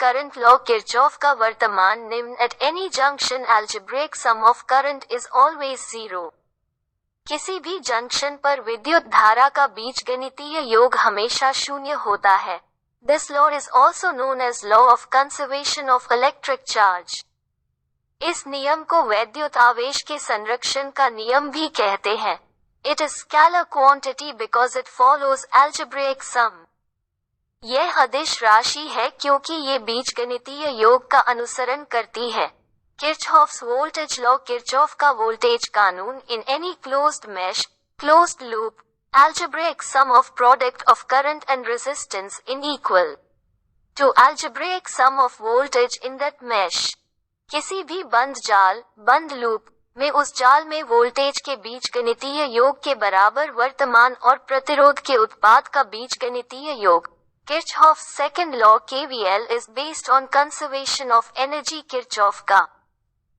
Current law Kirchhoff का वर्तमान नियम at any junction algebraic sum of current is always zero. किसी भी जंक्शन पर विद्युत धारा का बीजगणितीय योग हमेशा शून्य होता है। This law is also known as law of conservation of electric charge. इस नियम को वैद्युत आवेश के संरक्षण का नियम भी कहते हैं। It is scalar quantity because it follows algebraic sum. यह अदिश राशि है क्योंकि ये बीजगणितीय योग का अनुसरण करती है। किरचॉफ्स वोल्टेज लॉ किरचॉफ का वोल्टेज कानून in any closed mesh, closed loop, algebraic sum of product of current and resistance in equal to algebraic sum of voltage in that mesh. किसी भी बंद जाल, बंद लूप में उस जाल में वोल्टेज के बीजगणितीय योग के बराबर वर्तमान और प्रतिरोध के उत्पाद का बीजगणितीय योग। Kirchhoff's second law KVL is based on conservation of energy. Kirchhoff का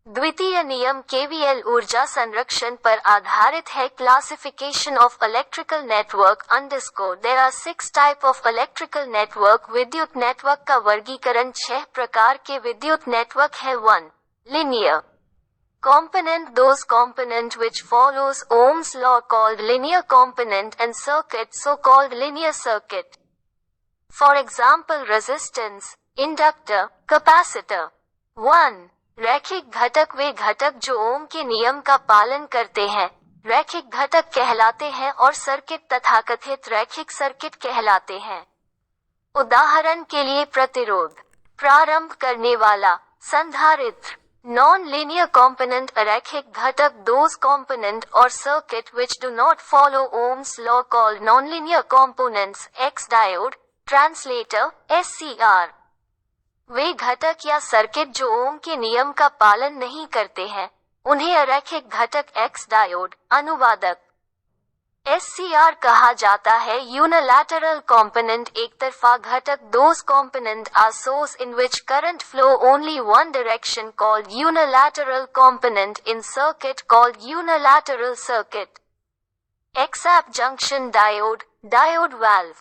द्वितीय नियम केवीएल ऊर्जा संरक्षण पर आधारित है। Classification of electrical network underscore there are 6 type of electrical network. विद्युत नेटवर्क का वर्गीकरण 6 प्रकार के विद्युत नेटवर्क है। 1. Linear component, those component which follows Ohm's law called linear component, and circuit so called linear circuit. For example, resistance, inductor, capacitor. 1. रैखिक घटक वे घटक जो ओम के नियम का पालन करते हैं रैखिक घटक कहलाते हैं और सर्किट तथाकथित रैखिक सर्किट कहलाते हैं। उदाहरण के लिए प्रतिरोध, प्रारंभ करने वाला, संधारित्र। Non-linear component अरैखिक घटक those component or circuit which do not follow Ohm's law called nonlinear components, X diode, translator, SCR। वे घटक या सर्किट जो ओम के नियम का पालन नहीं करते हैं उन्हें अरैखिक घटक X डायोड, अनुवादक, SCR कहा जाता है। यूनिलैटरल कॉम्पोनेंट एक तरफा घटक those component are source in which current flow only one direction called unilateral component in circuit called unilateral circuit। XAP junction diode, diode valve.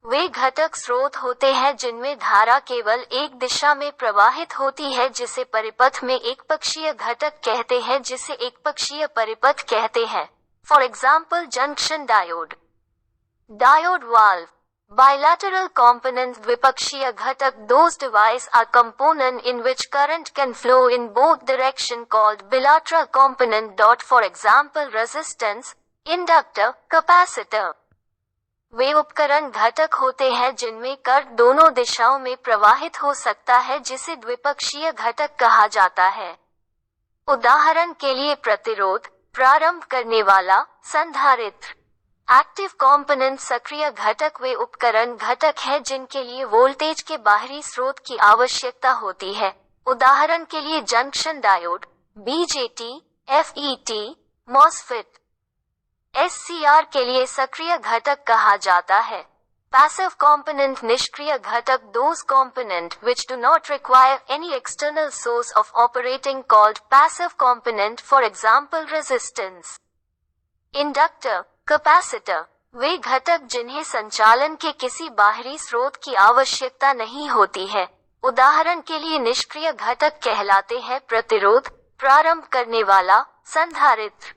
वे घटक स्रोत होते हैं जिनमें धारा केवल एक दिशा में प्रवाहित होती है जिसे परिपथ में एकपक्षीय घटक कहते हैं जिसे एकपक्षीय परिपथ कहते हैं। For example, junction diode, diode valve, bilateral component द्विपक्षीय घटक those device are component in which current can flow in both direction called bilateral component. For example, resistance, inductor, capacitor। वे उपकरण घटक होते हैं जिनमें करंट दोनों दिशाओं में प्रवाहित हो सकता है जिसे द्विपक्षीय घटक कहा जाता है। उदाहरण के लिए प्रतिरोध, प्रारंभ करने वाला, संधारित्र। एक्टिव कंपोनेंट सक्रिय घटक वे उपकरण घटक है जिनके लिए वोल्टेज के बाहरी स्रोत की आवश्यकता होती है। उदाहरण के लिए junction diode, BJT, FET, MOSFET. SCR के लिए सक्रिय घटक कहा जाता है। Passive component निष्क्रिय घटक those component which do not require any external source of operating called passive component. For example, resistance, inductor, capacitor। वे घटक जिन्हें संचालन के किसी बाहरी स्रोत की आवश्यकता नहीं होती है। उदाहरण के लिए निष्क्रिय घटक कहलाते हैं प्रतिरोध, प्रारंभ करने वाला, संधारित्र।